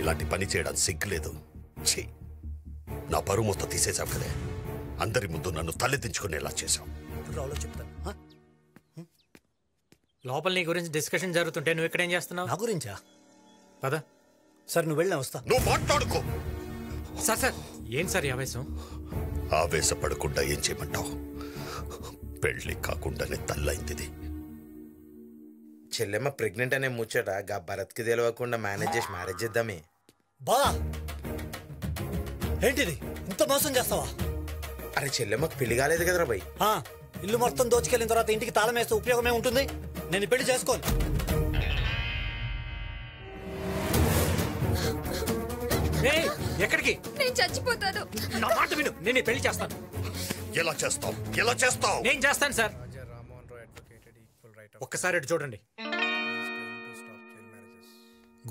ఇలాంటి పని చేయడానికి సిగ్గులేదు. ఛీ, నా పరువు మొత్తం తీసేసావు కదే. అందరి ముందు నన్ను తలెత్తించుకునేలా చేశావు. చెప్తాను. లోపల నీ గురించి డిస్కషన్ జరుగుతుంటే నువ్వు ఇక్కడేం చేస్తున్నావు? నా గురించా? పద సార్, నువ్వు వెళ్ళినా వస్తా. నువ్వు మాట్లాడుకో. సార్ సార్, ఏం సార్ ఈ ఆవేశం? ఆవేశపడకుండా ఏం చేయమంటావు? పెళ్లి కాకుండానే తల్లైంది. చెల్లెమ్మ ప్రెగ్నెంట్ అనే ముచ్చట గా భరత్కి తెలియకుండా మేనేజ్ చేసి మ్యారేజ్ చేద్దామే. బా ఏంటిది, ఇంత మోసం చేస్తావా? అరే చెల్లెమ్మకు పెళ్లి కాలేదు కదరా భయ్. ఇల్లు మొత్తం దోచుకెళ్ళిన తర్వాత ఇంటికి తాళం వేస్తే ఉపయోగమే ఉంటుంది? నేను పెళ్లి చేసుకోను. ఎక్కడికి? నేను చచ్చిపోతాను. నా మాట విను, నేను పెళ్లి చేస్తాను. ఎలా చేస్తావు? ఎలా చేస్తావు? నేను చేస్తాను సార్. ఒక్కసారి ఇటు చూడండి.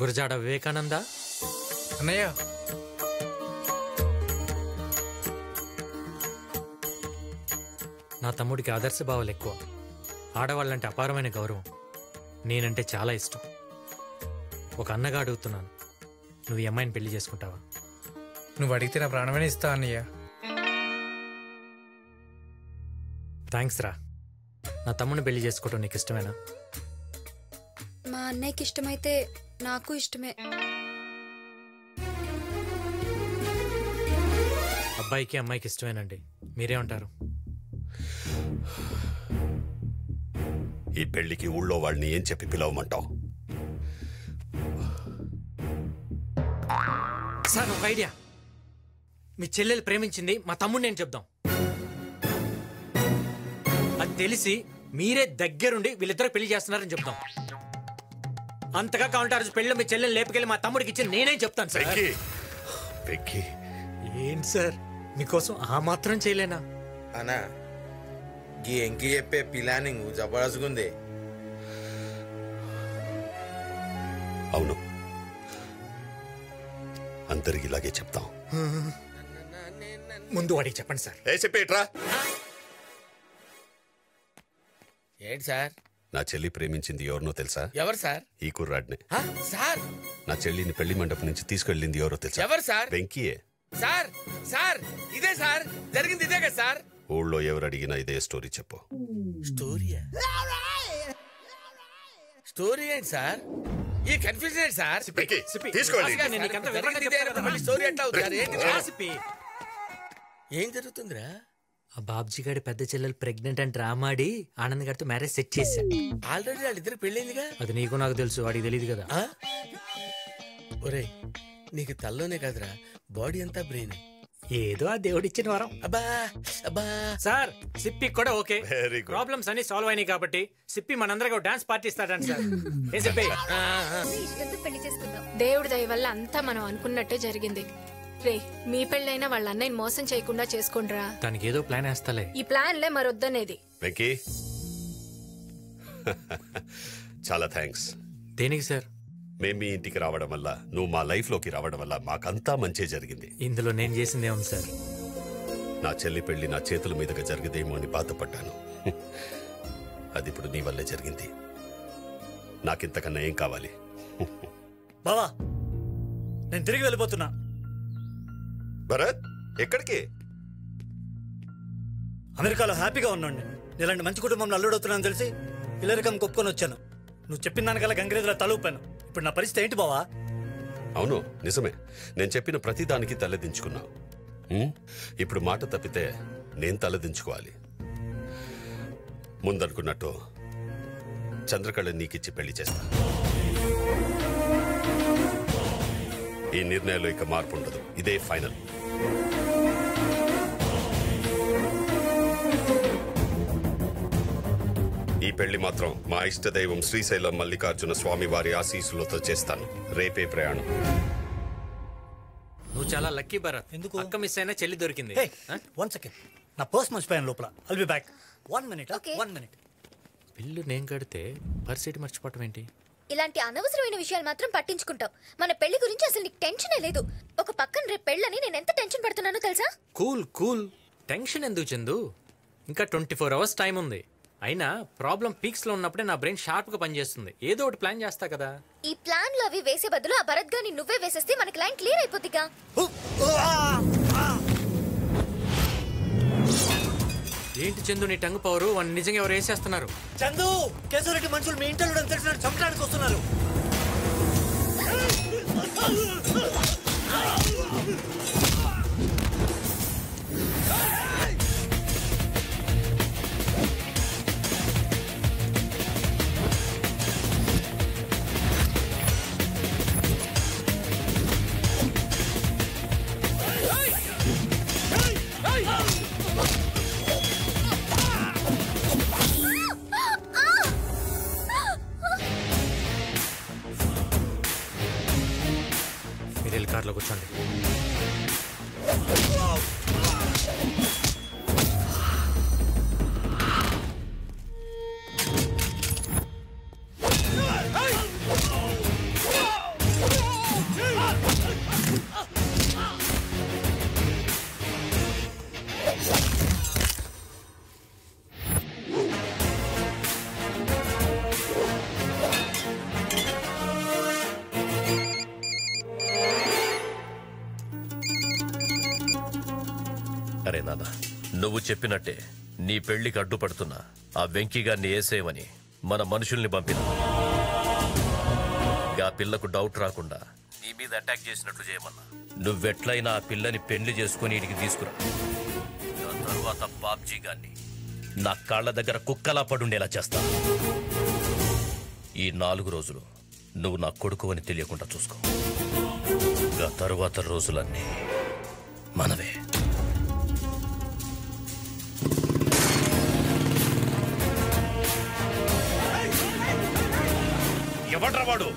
గురజాడ వివేకానంద అన్నయ్య. నా తమ్ముడికి ఆదర్శ భావాలు ఎక్కువ. ఆడవాళ్ళంటే అపారమైన గౌరవం. నేనంటే చాలా ఇష్టం. ఒక అన్నగా అడుగుతున్నాను, నువ్వు ఈ అమ్మాయిని పెళ్లి చేసుకుంటావా? నువ్వు అడిగితే నా ప్రాణమైన ఇస్తా అన్నయ్య. థ్యాంక్స్ రా. నా తమ్ముడిని పెళ్లి చేసుకోవడం నీకు ఇష్టమేనా? మా అన్నయ్యకి ఇష్టమైతే నాకు ఇష్టమే. అబ్బాయికి అమ్మాయికి ఇష్టమేనండి. మీరేమంటారు? ఈ పెళ్లికి ఊళ్ళో వాళ్ళని ఏం చెప్పి పిలవమంటావు? సార్, ఒక ఐడియా. మీ చెల్లెలు ప్రేమించింది మా తమ్ముడిని నేను చెప్దాం. అది తెలిసి మీరే దగ్గరుండి వీళ్ళిద్దరు పెళ్లి చేస్తున్నారని చెప్తాం. అంతగా కావాలంటే ఆ రోజు పెళ్లిలో మీ చెల్లెలు లేపుకెళ్ళి మా తమ్ముడికి ఇచ్చి నేనే చెప్తాను సార్. ఏంటి సార్, మీకోసం ఆ మాత్రం చేయలేనా? అనా గీ ఎంకి చెప్పే ప్లానింగ్ జబర్దస్త్గుంది. అవును, అందరికి ఇలాగే చెప్తాం. ముందు వాడికి చెప్పండి సార్. చెప్పేట్రా. ఏంటి సార్? నా చెల్లి ప్రేమించింది ఎవరినో తెలుసా? ఎవరు సార్? ఈ కుర్రాడిని. సార్, నా చెల్లిని పెళ్లి మండపం నుంచి తీసుకెళ్ళింది ఎవరో తెలుసా? ఎవరు సార్? వెంకీయే. సార్ సార్ ఇదే సార్ జరిగింది, ఇదే కదా సార్? ఊళ్ళో ఎవరు అడిగినా ఇదే స్టోరీ చెప్పు. స్టోరీయా? స్టోరీ ఏంటి సార్? ఈ కన్ఫ్యూజన్ ఏంటి సార్? స్టోరీ ఎట్లా అవుతుంది? ఏం జరుగుతుందిరా? ఆ బాబ్జీ గారి పెద్ద చెల్లెలు ప్రెగ్నెంట్ అని డ్రామా ఆడి ఆనంద్ గారితో మ్యారేజ్ సెట్ చేశాడు. ఆల్రెడీ వాళ్ళిద్దరు పెళ్ళైందిగా. అది నీకు నాకు తెలుసు, వాడికి తెలియదు కదా. ఒరే, నీకు తల్లోనే కాదురా, బాడీ అంతా బ్రెయిన్. ఏదో ఆ దేవుడిచ్చిన వరం. అబ్బా అబ్బా. సార్, సిప్పి కూడా ఓకే. ప్రాబ్లమ్స్ అన్ని సాల్వ్ అయినాయి కాబట్టి సిప్పి మనందరికీ డాన్స్ పార్టీ ఇస్తాడంట సార్. ఏ సిప్పి? దేవుడి దయ వల్ల అంతా మనం అనుకున్నట్టే జరిగింది. రే, మీ పెళ్ళైనా వాళ్ళ అన్నయ్యని మోసం చేయకుండా చేసుకోండిరా. దానికి ఏదో ప్లాన్ వేస్తాలే. ఈ ప్లాన్లే మరొద్దనేది. వెంకీ, చాలా థ్యాంక్స్. దేనికి సార్? మేము మీ ఇంటికి రావడం వల్ల, నువ్వు మా లైఫ్ లోకి రావడం వల్ల మాకంతా మంచి జరిగింది. ఇందులో నేను చేసిందే ఉంది సార్. నా చెల్లి పెళ్లి నా చేతుల మీదుగా జరిగేదేమో అని బాధపడ్డాను. అది ఇప్పుడు నీ వల్లే జరిగింది. నాకింతకన్నా ఏం కావాలి? బావా, నేను తిరిగి వెళ్ళిపోతున్నా. భరత్, ఎక్కడికి? అమెరికాలో హ్యాపీగా ఉన్నాండి. ఇలాంటి మంచి కుటుంబంలో అల్లుడవుతున్నాను తెలిసి ఇల్లరికం కొప్పుకొని వచ్చాను. నువ్వు చెప్పిన దానికల్లా గంగిరేదులా తలూపాను. ఇప్పుడు నా పరిస్థితి ఏంటి బావా? అవును, నిజమే. నేను చెప్పిన ప్రతి దానికి తలదించుకున్నావు. ఇప్పుడు మాట తప్పితే నేను తలదించుకోవాలి. ముందనుకున్నట్టు చంద్రకళ నీకిచ్చి పెళ్లి చేస్తా. ఈ నిర్ణయంలో ఇక మార్పు ఉండదు. ఇదే ఫైనల్. ఈ పెళ్లి మాత్రం మా ఇష్టదైవం శ్రీశైలం మల్లికార్జున స్వామి వారి ఆశీస్సులతో చేస్తాను. రేపే ప్రయాణం. నువ్వు చాలా లక్కీ భరత్. ఎందుకు? అక్క మిస్ అయినా చెల్లి దొరికింది. వన్ సెకండ్, నా పర్స్ మర్చిపోయాను లోపల. I'll be back. 1 minute. 1 minute. Bill నేను కడితే పర్సీట్ మర్చిపోవటం ఏంటి? ఇలాంటి అనవసరమైన విషయాలు మాత్రం పట్టించుకుంటావు. మన పెళ్లి గురించి అసలు నీకు టెన్షనే లేదు. ఒక పక్కన రేపు పెళ్ళని నేను ఎంత టెన్షన్ పడుతున్నానో తెలుసా? Cool cool. టెన్షన్ ఎందుకు చందు? ఇంకా 24 hours టైం ఉంది. అయినా ప్రాబ్లం పీక్స్ లో ఉన్నప్పుడే నా బ్రెయిన్ షార్ప్ గా పనిచేస్తుంది. ఏదో ఒకటి ప్లాన్ చేస్తా కదా. ఈ ప్లాన్ లో అవి వేసే బదులు ఆ భరత్ గాని నువ్వే వేసేస్తే మనకి లైన్ క్లియర్ అయిపోద్దిగా. ఏంటి చందు నీ టంగు పవరు? వాడిని నిజంగా ఎవరు వేసేస్తున్నారు? చందు, కేశవరెడ్డి మనుషులు మీ ఇంట్లో తెలిసినట్టు చంపడానికి వస్తున్నారు. మీరు వెళ్ళి కార్లో కూర్చోండి. అరే నాన్న, నువ్వు చెప్పినట్టే నీ పెళ్లికి అడ్డుపడుతున్నా ఆ వెంకీగారిని వేసేయమని మన మనుషుల్ని పంపిన. ఆ పిల్లకు డౌట్ రాకుండా నీ మీద అటాక్ చేసినట్లు చేయమన్నా. నువ్వెట్లయినా ఆ పిల్లని పెళ్లి చేసుకుని ఇడికి తీసుకురా. ఆ తరువాత బాబ్జీ గారిని నా కాళ్ల దగ్గర కుక్కలా పడుండేలా చేస్తా. ఈ 4 రోజులు నువ్వు నా కొడుకు అని తెలియకుండా చూసుకో. ఆ తరువాత రోజులన్నీ మనవే. ఎవడ్రా వాడు?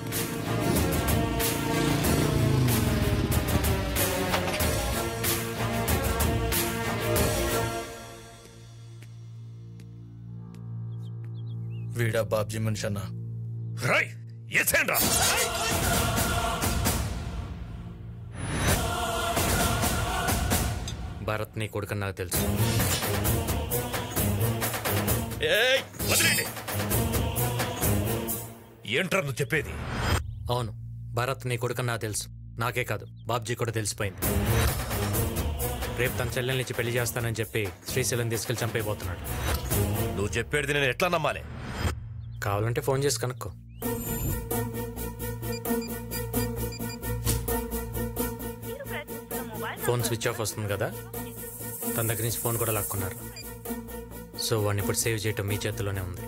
వీడా బాబ్జీ మనిషి అన్న. రై ఎసేండ్రా. భరత్ నీ కొడుకని నాకు తెలుసు. ఏయ్ వదిలేండి. ఏంట్రా నువ్వు చెప్పేది? అవును, భరత్ నీ కొడుకని నాకు తెలుసు. నాకే కాదు, బాబ్జీ కూడా తెలిసిపోయింది. రేపు తన చెల్లెల్నిచ్చి పెళ్లి చేస్తానని చెప్పి శ్రీశైలం తీసుకెళ్లి చంపైపోతున్నాడు. నువ్వు చెప్పేది నేను ఎట్లా నమ్మాలి? కావాలంటే ఫోన్ చేసి కనుక్కో. ఫోన్ స్విచ్ ఆఫ్ వస్తుంది కదా, తన దగ్గర నుంచి ఫోన్ కూడా లాక్కున్నారు. సో వాడిని ఇప్పుడు సేవ్ చేయటం మీ చేతిలోనే ఉంది.